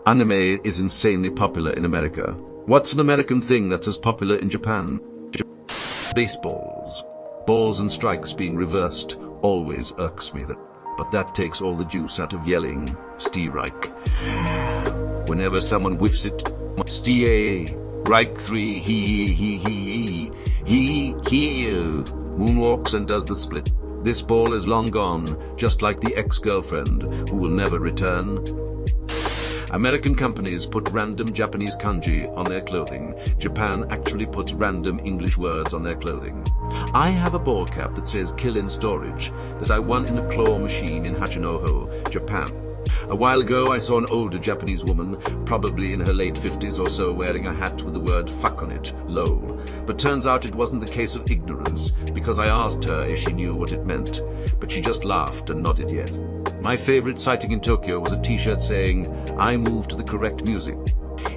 Anime is insanely popular in America. What's an American thing that's as popular in Japan? Baseballs. Balls and strikes being reversed always irks me, but that takes all the juice out of yelling, "Strike." Whenever someone whiffs it, "Stay, Reich 3, he, moonwalks and does the split. This ball is long gone, just like the ex-girlfriend who will never return. American companies put random Japanese kanji on their clothing. Japan actually puts random English words on their clothing. I have a ball cap that says "Kill in Storage" that I won in a claw machine in Hachinohe, Japan. A while ago I saw an older Japanese woman, probably in her late 50s or so, wearing a hat with the word "fuck" on it, lol. But turns out it wasn't the case of ignorance, because I asked her if she knew what it meant, but she just laughed and nodded yes. My favorite sighting in Tokyo was a t-shirt saying, "I move to the correct music."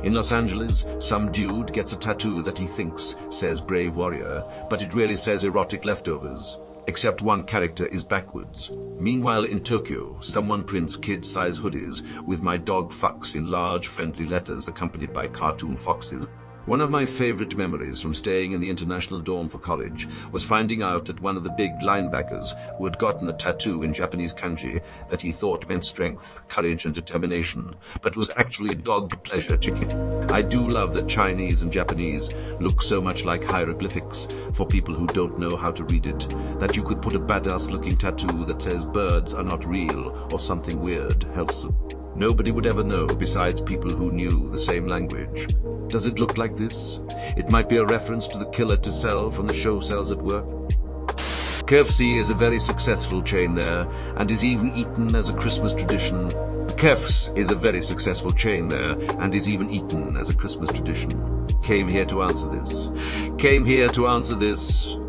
In Los Angeles, some dude gets a tattoo that he thinks says "Brave Warrior," but it really says "Erotic Leftovers." Except one character is backwards. Meanwhile in Tokyo, someone prints kid-size hoodies with "My dog fucks" in large friendly letters accompanied by cartoon foxes. One of my favorite memories from staying in the international dorm for college was finding out that one of the big linebackers who had gotten a tattoo in Japanese kanji that he thought meant strength, courage and determination, but was actually a dog pleasure chicken. I do love that Chinese and Japanese look so much like hieroglyphics for people who don't know how to read it, that you could put a badass looking tattoo that says "birds are not real" or something weird else. Nobody would ever know besides people who knew the same language. Does it look like this? It might be a reference to the killer to sell from the show Cells at Work. KFC is a very successful chain there and is even eaten as a Christmas tradition. KFC is a very successful chain there and is even eaten as a Christmas tradition. Came here to answer this.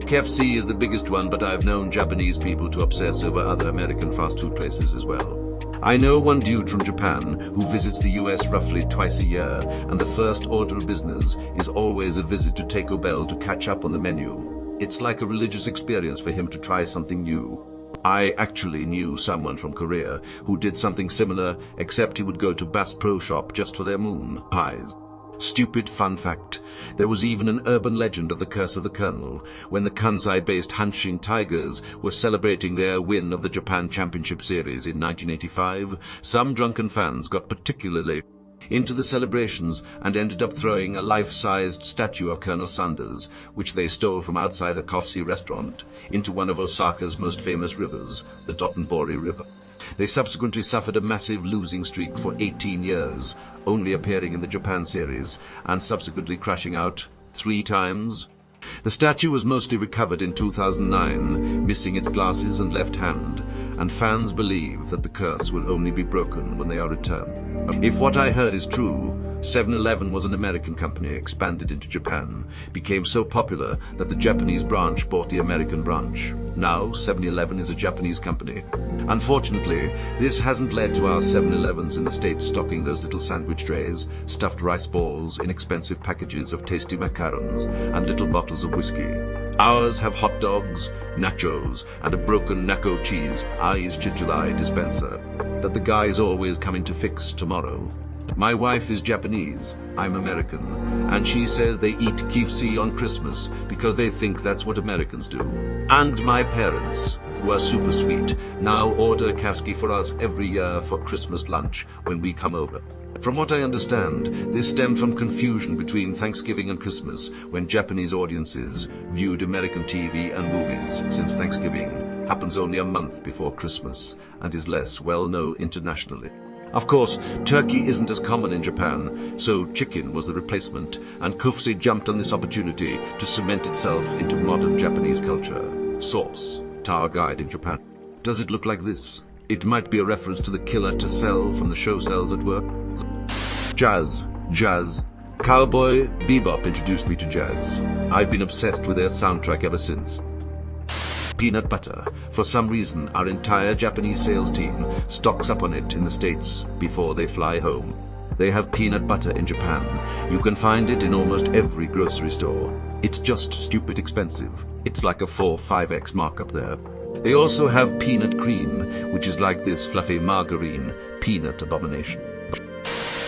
KFC is the biggest one, but I've known Japanese people to obsess over other American fast food places as well. I know one dude from Japan who visits the US roughly twice a year, and the first order of business is always a visit to Taco Bell to catch up on the menu. It's like a religious experience for him to try something new. I actually knew someone from Korea who did something similar, except he would go to Bass Pro Shop just for their moon pies. Stupid fun fact, there was even an urban legend of the Curse of the Colonel, when the Kansai-based Hanshin Tigers were celebrating their win of the Japan Championship Series in 1985. Some drunken fans got particularly into the celebrations and ended up throwing a life-sized statue of Colonel Sanders, which they stole from outside a coffee restaurant, into one of Osaka's most famous rivers, the Dotonbori River. They subsequently suffered a massive losing streak for 18 years, only appearing in the Japan series and subsequently crashing out 3 times. The statue was mostly recovered in 2009, missing its glasses and left hand, and fans believe that the curse will only be broken when they are returned. If what I heard is true, 7-Eleven was an American company expanded into Japan, became so popular that the Japanese branch bought the American branch. Now 7-Eleven is a Japanese company. Unfortunately, this hasn't led to our 7-Elevens in the States stocking those little sandwich trays, stuffed rice balls, inexpensive packages of tasty macarons, and little bottles of whiskey. Ours have hot dogs, nachos, and a broken nacho cheese eyes chichulai dispenser that the guy is always coming to fix tomorrow. My wife is Japanese, I'm American, and she says they eat KFC on Christmas because they think that's what Americans do. And my parents, who are super sweet, now order KFC for us every year for Christmas lunch when we come over. From what I understand, this stemmed from confusion between Thanksgiving and Christmas when Japanese audiences viewed American TV and movies, since Thanksgiving happens only a month before Christmas and is less well known internationally. Of course, turkey isn't as common in Japan, so chicken was the replacement, and KFC jumped on this opportunity to cement itself into modern Japanese culture. Source: Tower Guide in Japan. Does it look like this? It might be a reference to the killer to sell from the show Cells at Work. Jazz. Cowboy Bebop introduced me to jazz. I've been obsessed with their soundtrack ever since. Peanut butter. For some reason, our entire Japanese sales team stocks up on it in the States before they fly home. They have peanut butter in Japan. You can find it in almost every grocery store. It's just stupid expensive. It's like a 4-5x markup there. They also have peanut cream, which is like this fluffy margarine peanut abomination.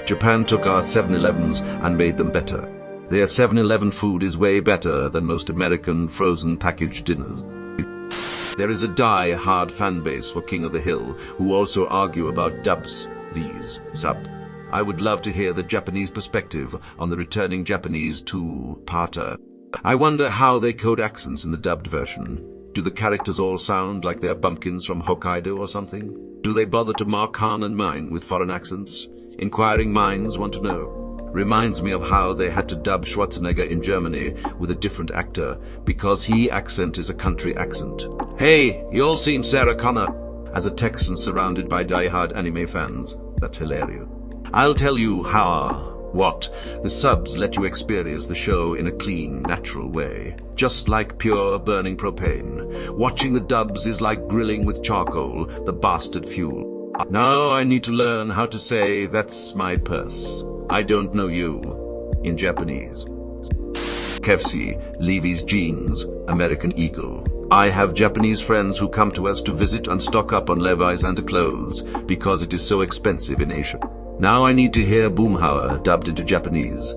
Japan took our 7-Elevens and made them better. Their 7-Eleven food is way better than most American frozen packaged dinners. There is a die-hard fan base for King of the Hill who also argue about dubs, these, sub. I would love to hear the Japanese perspective on the returning Japanese two-parter. I wonder how they code accents in the dubbed version. Do the characters all sound like they're bumpkins from Hokkaido or something? Do they bother to mark Han and mine with foreign accents? Inquiring minds want to know. Reminds me of how they had to dub Schwarzenegger in Germany with a different actor because he accent is a country accent. Hey, you all seen Sarah Connor? As a Texan surrounded by die-hard anime fans. That's hilarious. I'll tell you what the subs let you experience the show in a clean, natural way. Just like pure burning propane. Watching the dubs is like grilling with charcoal, the bastard fuel. Now I need to learn how to say that's my purse. I don't know you in Japanese. Kefsi, Levy's jeans, American Eagle. I have Japanese friends who come to us to visit and stock up on Levi's underclothes because it is so expensive in Asia. Now I need to hear Boomhauer dubbed into Japanese.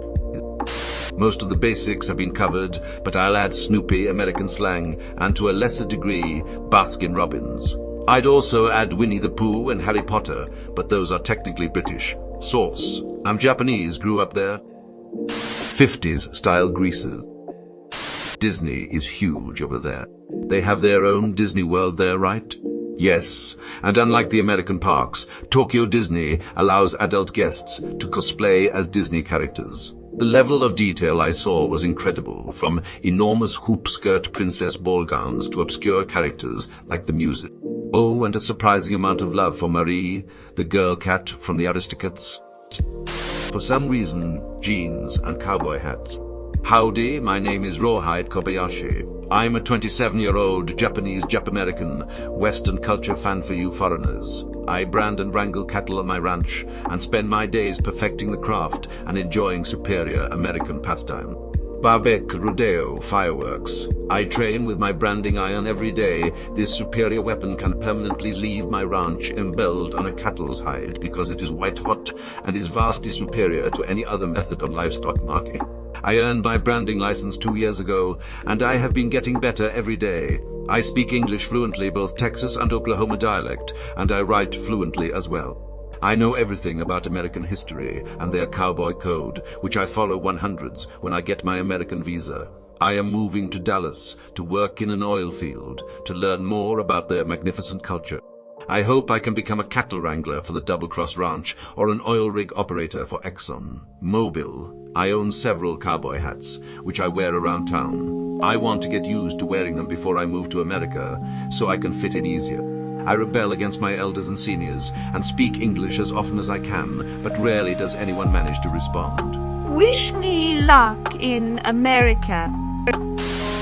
Most of the basics have been covered, but I'll add Snoopy, American slang, and to a lesser degree, Baskin Robbins. I'd also add Winnie the Pooh and Harry Potter, but those are technically British. Source: I'm Japanese, grew up there. 50s style greasers. Disney is huge over there. They have their own Disney World there, right? Yes, and unlike the American parks, Tokyo Disney allows adult guests to cosplay as Disney characters. The level of detail I saw was incredible, from enormous hoop-skirt princess ball gowns to obscure characters like the music. Oh, and a surprising amount of love for Marie, the girl cat from the Aristocats. For some reason, jeans and cowboy hats. Howdy, my name is Rawhide Kobayashi. I'm a 27-year-old Japanese Jap-American Western culture fan for you foreigners. I brand and wrangle cattle on my ranch and spend my days perfecting the craft and enjoying superior American pastime. Barbecue, rodeo, fireworks. I train with my branding iron every day. This superior weapon can permanently leave my ranch embelled on a cattle's hide because it is white hot and is vastly superior to any other method of livestock marking. I earned my branding license 2 years ago, and I have been getting better every day. I speak English fluently, both Texas and Oklahoma dialect, and I write fluently as well. I know everything about American history and their cowboy code, which I follow 100s when I get my American visa. I am moving to Dallas to work in an oil field to learn more about their magnificent culture. I hope I can become a cattle wrangler for the Double Cross Ranch or an oil rig operator for Exxon Mobil. I own several cowboy hats, which I wear around town. I want to get used to wearing them before I move to America, so I can fit in easier. I rebel against my elders and seniors and speak English as often as I can, but rarely does anyone manage to respond. Wish me luck in America.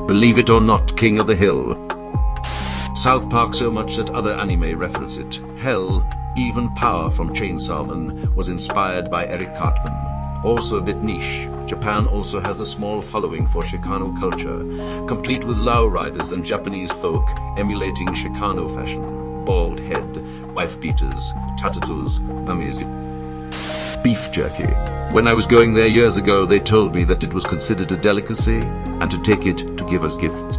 Believe it or not, King of the Hill. South Park so much that other anime reference it. Hell, even Power from Chainsaw Man was inspired by Eric Cartman. Also a bit niche, Japan also has a small following for Chicano culture, complete with lowriders and Japanese folk emulating Chicano fashion. Bald head, wife beaters, tattoos, mummies. Beef jerky. When I was going there years ago, they told me that it was considered a delicacy and to take it to give us gifts.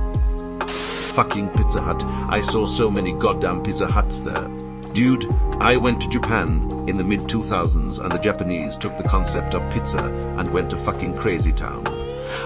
Fucking Pizza Hut. I saw so many goddamn Pizza Huts there. Dude, I went to Japan in the mid-2000s and the Japanese took the concept of pizza and went to fucking crazy town.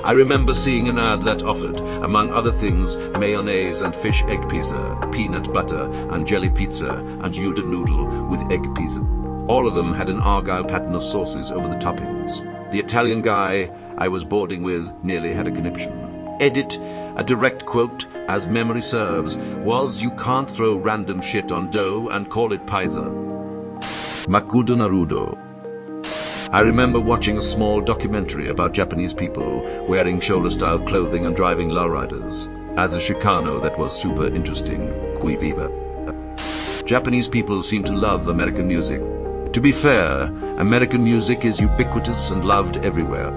I remember seeing an ad that offered, among other things, mayonnaise and fish egg pizza, peanut butter and jelly pizza, and udon noodle with egg pizza. All of them had an Argyle pattern of sauces over the toppings. The Italian guy I was boarding with nearly had a conniption. Edit, a direct quote, as memory serves, was "You can't throw random shit on dough and call it pizza." Makudo Naruto. I remember watching a small documentary about Japanese people wearing shoulder-style clothing and driving lowriders. As a Chicano, that was super interesting. Qui viva. Japanese people seem to love American music. To be fair, American music is ubiquitous and loved everywhere.